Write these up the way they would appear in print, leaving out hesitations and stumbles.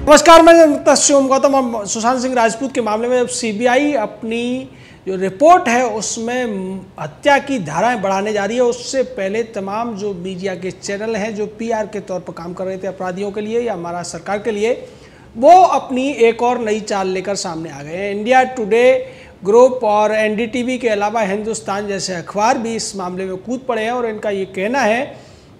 नमस्कार, मैं शिवम गौतम। सुशांत सिंह राजपूत के मामले में जब सीबीआई अपनी जो रिपोर्ट है उसमें हत्या की धाराएं बढ़ाने जा रही है, उससे पहले तमाम जो मीडिया के चैनल हैं जो पीआर के तौर पर काम कर रहे थे अपराधियों के लिए या महाराष्ट्र सरकार के लिए, वो अपनी एक और नई चाल लेकर सामने आ गए हैं। इंडिया टुडे ग्रुप और एनडीटीवी के अलावा हिंदुस्तान जैसे अखबार भी इस मामले में कूद पड़े हैं और इनका ये कहना है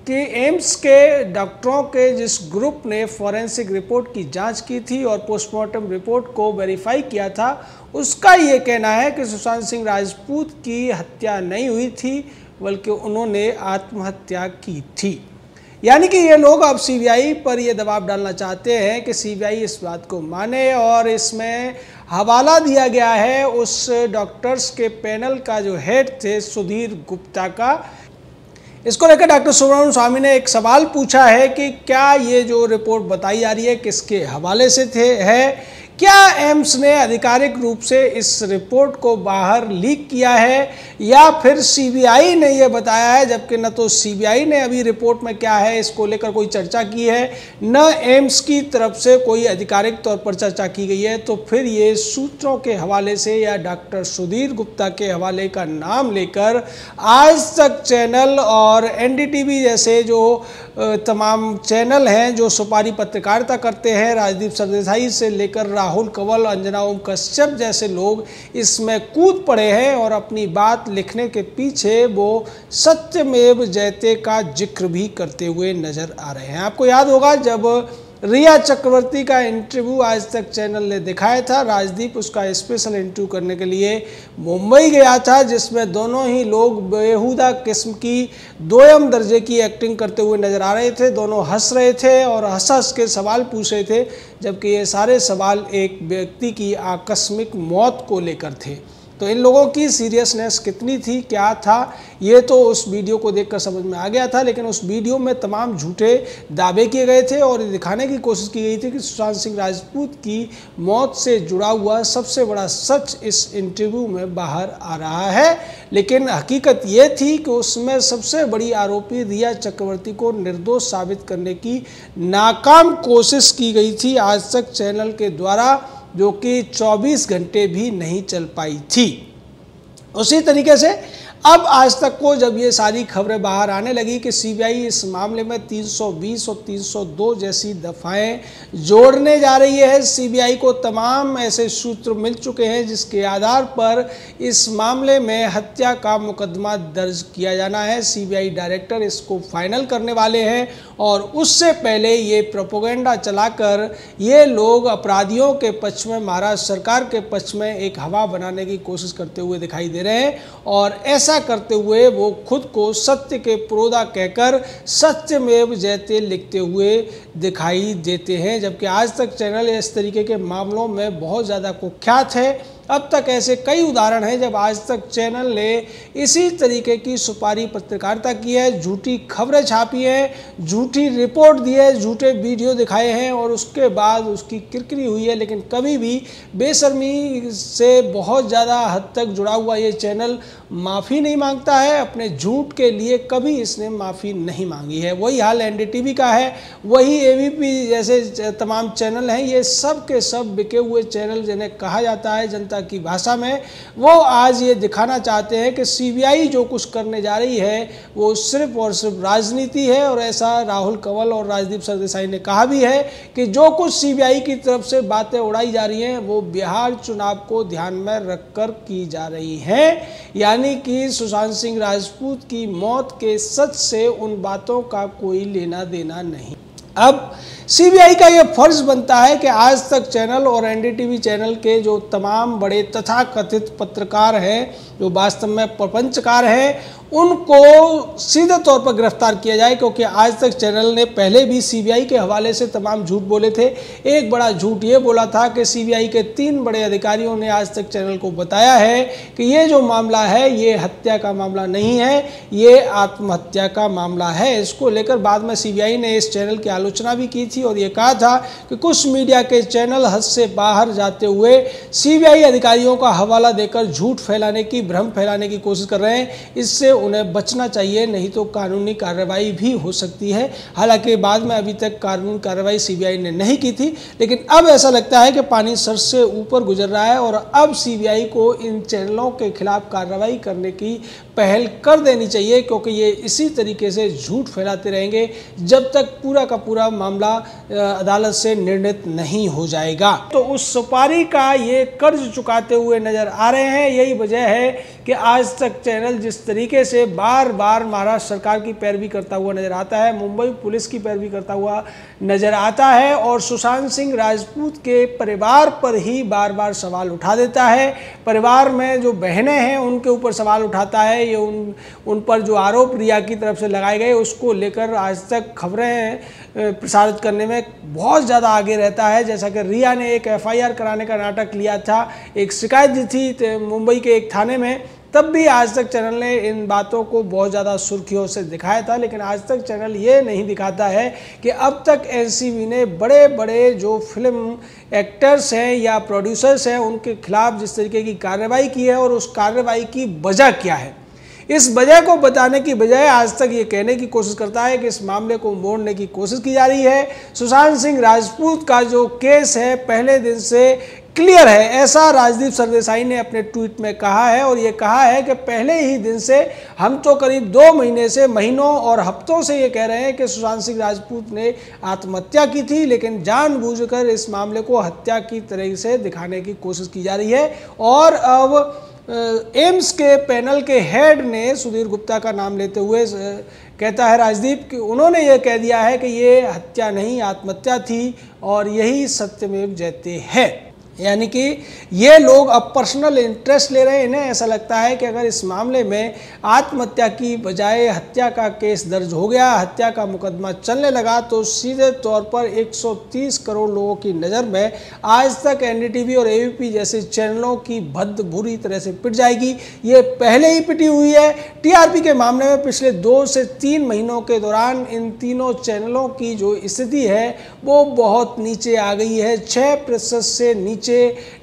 कि एम्स के डॉक्टरों के जिस ग्रुप ने फॉरेंसिक रिपोर्ट की जांच की थी और पोस्टमार्टम रिपोर्ट को वेरीफाई किया था, उसका ये कहना है कि सुशांत सिंह राजपूत की हत्या नहीं हुई थी बल्कि उन्होंने आत्महत्या की थी। यानी कि ये लोग अब सीबीआई पर ये दबाव डालना चाहते हैं कि सीबीआई इस बात को माने, और इसमें हवाला दिया गया है उस डॉक्टर्स के पैनल का जो हेड थे सुधीर गुप्ता का। इसको लेकर डॉक्टर सुब्रमण्यम स्वामी ने एक सवाल पूछा है कि क्या ये जो रिपोर्ट बताई जा रही है किसके हवाले से है, क्या एम्स ने आधिकारिक रूप से इस रिपोर्ट को बाहर लीक किया है या फिर सीबीआई ने ये बताया है, जबकि न तो सीबीआई ने अभी रिपोर्ट में क्या है इसको लेकर कोई चर्चा की है, न एम्स की तरफ से कोई आधिकारिक तौर पर चर्चा की गई है। तो फिर ये सूत्रों के हवाले से या डॉक्टर सुधीर गुप्ता के हवाले का नाम लेकर आज तक चैनल और एनडीटीवी जैसे जो तमाम चैनल हैं जो सुपारी पत्रकारिता करते हैं, राजदीप सरदेसाई से लेकर राहुल कंवल, अंजना ओम कश्यप जैसे लोग इसमें कूद पड़े हैं और अपनी बात लिखने के पीछे वो सत्यमेव जयते का जिक्र भी करते हुए नजर आ रहे हैं। आपको याद होगा जब रिया चक्रवर्ती का इंटरव्यू आज तक चैनल ने दिखाया था, राजदीप उसका स्पेशल इंटरव्यू करने के लिए मुंबई गया था, जिसमें दोनों ही लोग बेहुदा किस्म की दोयम दर्जे की एक्टिंग करते हुए नजर आ रहे थे। दोनों हंस रहे थे और हंस हंस के सवाल पूछ रहे थे, जबकि ये सारे सवाल एक व्यक्ति की आकस्मिक मौत को लेकर थे। तो इन लोगों की सीरियसनेस कितनी थी, क्या था, ये तो उस वीडियो को देखकर समझ में आ गया था। लेकिन उस वीडियो में तमाम झूठे दावे किए गए थे और दिखाने की कोशिश की गई थी कि सुशांत सिंह राजपूत की मौत से जुड़ा हुआ सबसे बड़ा सच इस इंटरव्यू में बाहर आ रहा है। लेकिन हकीकत ये थी कि उसमें सबसे बड़ी आरोपी रिया चक्रवर्ती को निर्दोष साबित करने की नाकाम कोशिश की गई थी आज तक चैनल के द्वारा, जो कि 24 घंटे भी नहीं चल पाई थी। उसी तरीके से अब आज तक को जब ये सारी खबरें बाहर आने लगी कि सीबीआई इस मामले में 320 और 302 जैसी दफाएं जोड़ने जा रही है, सीबीआई को तमाम ऐसे सूत्र मिल चुके हैं जिसके आधार पर इस मामले में हत्या का मुकदमा दर्ज किया जाना है। सीबीआई डायरेक्टर इसको फाइनल करने वाले हैं और उससे पहले ये प्रोपेगेंडा चलाकर ये लोग अपराधियों के पक्ष में, महाराष्ट्र सरकार के पक्ष में एक हवा बनाने की कोशिश करते हुए दिखाई दे रहे हैं और ऐसा करते हुए वो खुद को सत्य के पुरोधा कहकर सत्यमेव जयते लिखते हुए दिखाई देते हैं। जबकि आज तक चैनल इस तरीके के मामलों में बहुत ज़्यादा कुख्यात है। अब तक ऐसे कई उदाहरण हैं जब आज तक चैनल ने इसी तरीके की सुपारी पत्रकारिता की है, झूठी खबरें छापी हैं, झूठी रिपोर्ट दी है, झूठे वीडियो दिखाए हैं और उसके बाद उसकी किरकिरी हुई है। लेकिन कभी भी बेशर्मी से बहुत ज़्यादा हद तक जुड़ा हुआ ये चैनल माफ़ी नहीं मांगता है, अपने झूठ के लिए कभी इसने माफ़ी नहीं मांगी है। वही हाल एनडीटीवी का है, वही एबीपी जैसे तमाम चैनल हैं, ये सब के सब बिके हुए चैनल जिन्हें कहा जाता है जनता की भाषा में, वो आज ये दिखाना चाहते हैं कि सीबीआई जो कुछ करने जा रही है वो सिर्फ और सिर्फ राजनीति है। और ऐसा राहुल कंवल और राजदीप सरदेसाई ने कहा भी है कि जो कुछ सीबीआई की तरफ से बातें उड़ाई जा रही हैं वो बिहार चुनाव को ध्यान में रखकर की जा रही हैं, यानी कि सुशांत सिंह राजपूत की मौत के सच से उन बातों का कोई लेना देना नहीं। अब सीबीआई का ये फर्ज बनता है कि आज तक चैनल और एनडीटीवी चैनल के जो तमाम बड़े तथाकथित पत्रकार हैं, जो वास्तव में प्रपंचकार हैं, उनको सीधे तौर पर गिरफ्तार किया जाए, क्योंकि आज तक चैनल ने पहले भी सीबीआई के हवाले से तमाम झूठ बोले थे। एक बड़ा झूठ ये बोला था कि सीबीआई के 3 बड़े अधिकारियों ने आज तक चैनल को बताया है कि ये जो मामला है ये हत्या का मामला नहीं है, ये आत्महत्या का मामला है। इसको लेकर बाद में सीबीआई ने इस चैनल की आलोचना भी की थी और ये कहा था कि कुछ मीडिया के चैनल हद से बाहर जाते हुए सीबीआई अधिकारियों का हवाला देकर झूठ फैलाने की, भ्रम फैलाने की कोशिश कर रहे हैं। इससे उन्हें बचना चाहिए, नहीं तो कानूनी कार्रवाई भी हो सकती है। हालांकि बाद में अभी तक कानूनी कार्रवाई सीबीआई ने नहीं की थी, लेकिन अब ऐसा लगता है कि पानी सर से ऊपर गुजर रहा है और अब सीबीआई को इन चैनलों के खिलाफ कार्रवाई करने की पहल कर देनी चाहिए, क्योंकि ये इसी तरीके से झूठ फैलाते रहेंगे जब तक पूरा का पूरा मामला अदालत से निर्णित नहीं हो जाएगा। तो उस सुपारी का ये कर्ज चुकाते हुए नजर आ रहे हैं। यही वजह है कि आज तक चैनल जिस तरीके से बार बार महाराष्ट्र सरकार की पैरवी करता हुआ नजर आता है, मुंबई पुलिस की पैरवी करता हुआ नजर आता है और सुशांत सिंह राजपूत के परिवार पर ही बार बार सवाल उठा देता है। परिवार में जो बहनें हैं उनके ऊपर सवाल उठाता है। ये उन पर जो आरोप रिया की तरफ से लगाए गए उसको लेकर आज तक खबरें प्रसारित करने में बहुत ज़्यादा आगे रहता है। जैसा कि रिया ने एक एफआईआर कराने का नाटक लिया था, एक शिकायत दी थी मुंबई के एक थाने में, तब भी आज तक चैनल ने इन बातों को बहुत ज़्यादा सुर्खियों से दिखाया था। लेकिन आज तक चैनल ये नहीं दिखाता है कि अब तक एनसीबी ने बड़े बड़े जो फिल्म एक्टर्स हैं या प्रोड्यूसर्स हैं उनके खिलाफ जिस तरीके की कार्रवाई की है और उस कार्रवाई की वजह क्या है। इस वजह को बताने की बजाय आज तक ये कहने की कोशिश करता है कि इस मामले को मोड़ने की कोशिश की जा रही है। सुशांत सिंह राजपूत का जो केस है पहले दिन से क्लियर है, ऐसा राजदीप सरदेसाई ने अपने ट्वीट में कहा है। और ये कहा है कि पहले ही दिन से हम तो करीब 2 महीने से, महीनों और हफ्तों से ये कह रहे हैं कि सुशांत सिंह राजपूत ने आत्महत्या की थी, लेकिन जानबूझकर इस मामले को हत्या की तरह से दिखाने की कोशिश की जा रही है। और अब एम्स के पैनल के हेड ने सुधीर गुप्ता का नाम लेते हुए कहता है राजदीप कि उन्होंने ये कह दिया है कि ये हत्या नहीं आत्महत्या थी और यही सत्यमेव जयते है। यानी कि ये लोग अब पर्सनल इंटरेस्ट ले रहे हैं। इन्हें ऐसा लगता है कि अगर इस मामले में आत्महत्या की बजाय हत्या का केस दर्ज हो गया, हत्या का मुकदमा चलने लगा, तो सीधे तौर पर 130 करोड़ लोगों की नज़र में आज तक एनडीटीवी और एबीपी जैसे चैनलों की भद्द बुरी तरह से पिट जाएगी। ये पहले ही पिटी हुई है। टीआरपी के मामले में पिछले 2 से 3 महीनों के दौरान इन तीनों चैनलों की जो स्थिति है वो बहुत नीचे आ गई है। 6% से नीचे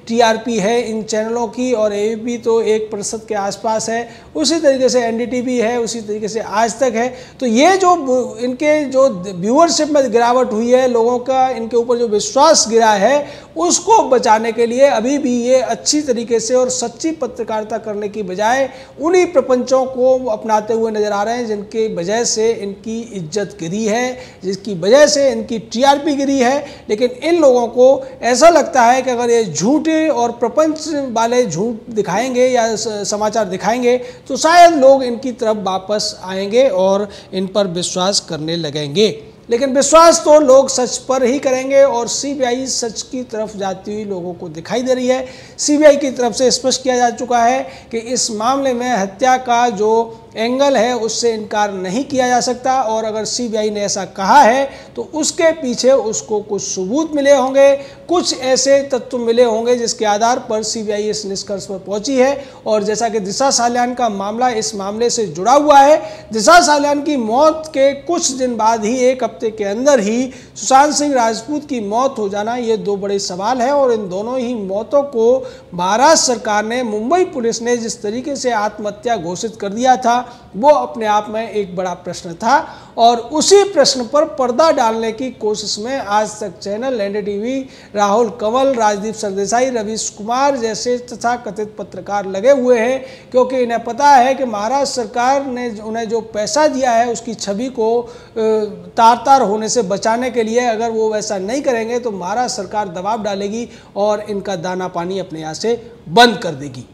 टीआरपी है इन चैनलों की और एबीपी तो 1% के आसपास है। उसी तरीके से एनडीटीवी है, उसी तरीके से आज तक है। तो ये जो इनके जो व्यूअरशिप में गिरावट हुई है, लोगों का इनके ऊपर जो विश्वास गिरा है, उसको बचाने के लिए अभी भी ये अच्छी तरीके से और सच्ची पत्रकारिता करने की बजाय उन्हीं प्रपंचों को अपनाते हुए नजर आ रहे हैं जिनकी वजह से इनकी इज्जत गिरी है, जिसकी वजह से इनकी टीआरपी गिरी है। लेकिन इन लोगों को ऐसा लगता है कि अगर ये झूठे और प्रपंच वाले झूठ दिखाएंगे या समाचार दिखाएंगे तो शायद लोग इनकी तरफ वापस आएंगे और इन पर विश्वास करने लगेंगे। लेकिन विश्वास तो लोग सच पर ही करेंगे और सीबीआई सच की तरफ जाती हुई लोगों को दिखाई दे रही है। सीबीआई की तरफ से स्पष्ट किया जा चुका है कि इस मामले में हत्या का जो एंगल है उससे इनकार नहीं किया जा सकता और अगर सीबीआई ने ऐसा कहा है तो उसके पीछे उसको कुछ सबूत मिले होंगे, कुछ ऐसे तत्व मिले होंगे जिसके आधार पर सीबीआई इस निष्कर्ष पर पहुंची है। और जैसा कि दिशा साल्यान का मामला इस मामले से जुड़ा हुआ है, दिशा साल्यान की मौत के कुछ दिन बाद ही, 1 हफ्ते के अंदर ही सुशांत सिंह राजपूत की मौत हो जाना, ये 2 बड़े सवाल है। और इन दोनों ही मौतों को महाराष्ट्र सरकार ने, मुंबई पुलिस ने जिस तरीके से आत्महत्या घोषित कर दिया था वो अपने आप में एक बड़ा प्रश्न था और उसी प्रश्न पर पर्दा डालने की कोशिश में आज तक चैनल, एनडीटीवी, राहुल कंवल, राजदीप सरदेसाई, रवीश कुमार जैसे तथाकथित पत्रकार लगे हुए हैं, क्योंकि इन्हें पता है कि महाराष्ट्र सरकार ने उन्हें जो पैसा दिया है उसकी छवि को तार-तार होने से बचाने के लिए अगर वो वैसा नहीं करेंगे तो महाराष्ट्र सरकार दबाव डालेगी और इनका दाना पानी अपने यहाँ से बंद कर देगी।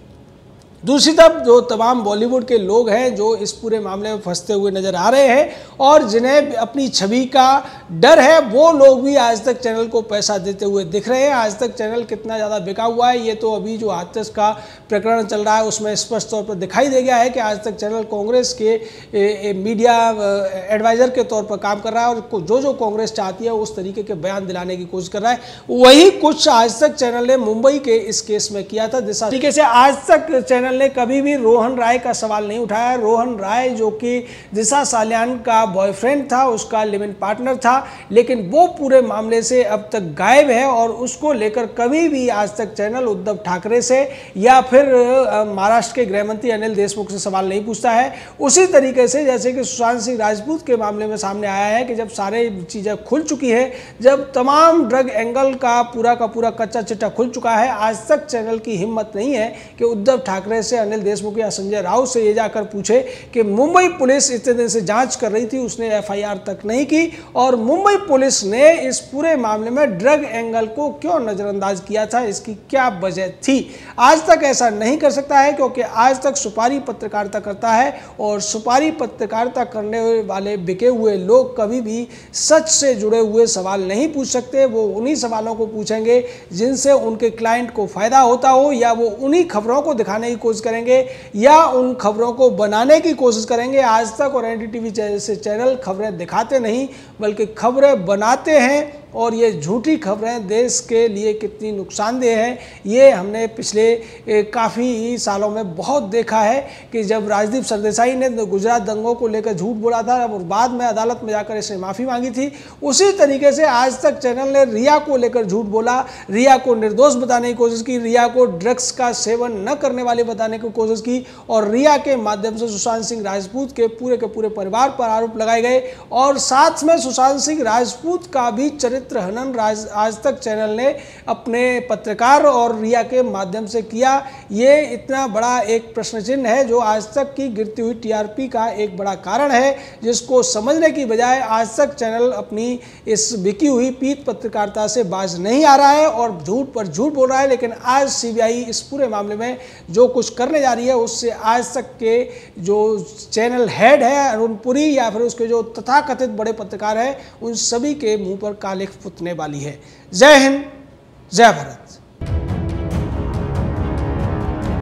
दूसरी तरफ जो तमाम बॉलीवुड के लोग हैं जो इस पूरे मामले में फंसते हुए नजर आ रहे हैं और जिन्हें अपनी छवि का डर है, वो लोग भी आज तक चैनल को पैसा देते हुए दिख रहे हैं। आज तक चैनल कितना ज़्यादा बिका हुआ है ये तो अभी जो हाथरस का प्रकरण चल रहा है उसमें स्पष्ट तौर पर दिखाई दे गया है कि आज तक चैनल कांग्रेस के मीडिया एडवाइज़र के तौर पर काम कर रहा है और जो कांग्रेस चाहती है उस तरीके के बयान दिलाने की कोशिश कर रहा है। वही कुछ आज तक चैनल ने मुंबई के इस केस में किया था। जिस तरीके से आज तक चैनल ने कभी भी रोहन राय का सवाल नहीं उठाया। रोहन राय जो कि दिशा साल्यान का बॉयफ्रेंड था, उसका लिव इन पार्टनर था, लेकिन वो पूरे मामले से अब तक गायब है और उसको लेकर कभी भी आज तक चैनल उद्धव ठाकरे से या फिर महाराष्ट्र के गृह मंत्री अनिल देशमुख से सवाल नहीं पूछता है। उसी तरीके से जैसे कि सुशांत सिंह राजपूत के मामले में सामने आया है कि जब सारे चीज़ें खुल चुकी है, जब तमाम ड्रग एंगल का पूरा कच्चा चिट्ठा खुल चुका है, आज तक चैनल की हिम्मत नहीं है कि उद्धव ठाकरे से, अनिल देशमुख या संजय राउत से ये जाकर पूछे कि मुंबई पुलिस इतने दिन से जांच कर रही थी, उसने एफआईआर तक नहीं की और मुंबई पुलिस ने इस पूरे मामले में ड्रग एंगल को क्यों नजरअंदाज किया था, इसकी क्या वजह थी। आज तक ऐसा नहीं कर सकता है क्योंकि आज तक सुपारी पत्रकारिता करता है और सुपारी पत्रकारिता करने वाले बिके हुए लोग कभी भी सच से जुड़े हुए सवाल नहीं पूछ सकते। वो उन्हीं सवालों को पूछेंगे जिनसे उनके क्लाइंट को फायदा होता हो, या वो उन्हीं खबरों को दिखाने की कोशिश करेंगे या उन खबरों को बनाने की कोशिश करेंगे। आज तक और एनडीटीवी जैसे चैनल खबरें दिखाते नहीं बल्कि खबरें बनाते हैं और ये झूठी खबरें देश के लिए कितनी नुकसानदेह हैं ये हमने पिछले काफ़ी सालों में बहुत देखा है कि जब राजदीप सरदेसाई ने गुजरात दंगों को लेकर झूठ बोला था और बाद में अदालत में जाकर इसने माफ़ी मांगी थी, उसी तरीके से आज तक चैनल ने रिया को लेकर झूठ बोला, रिया को निर्दोष बताने की कोशिश की, रिया को ड्रग्स का सेवन न करने वाले बताने की कोशिश की और रिया के माध्यम से सुशांत सिंह राजपूत के पूरे परिवार पर आरोप लगाए गए और साथ में सुशांत सिंह राजपूत का भी चरित्र हनन आज तक चैनल ने अपने पत्रकार और रिया के माध्यम से किया। ये इतना बड़ा एक प्रश्न चिन्ह है जो आज तक की गिरती हुई टीआरपी का एक बड़ा कारण है, जिसको समझने की बजाय आज तक चैनल अपनी इस बिकी हुई पीत पत्रकारिता से बाज नहीं आ रहा है और झूठ पर झूठ बोल रहा है। लेकिन आज सीबीआई इस पूरे मामले में जो कुछ करने जा रही है उससे आज तक के जो चैनल हेड है अरुण पुरी या फिर उसके जो तथाकथित बड़े पत्रकार हैं उन सभी के मुंह पर काले फुतने वाली है। जय हिंद, जय भारत।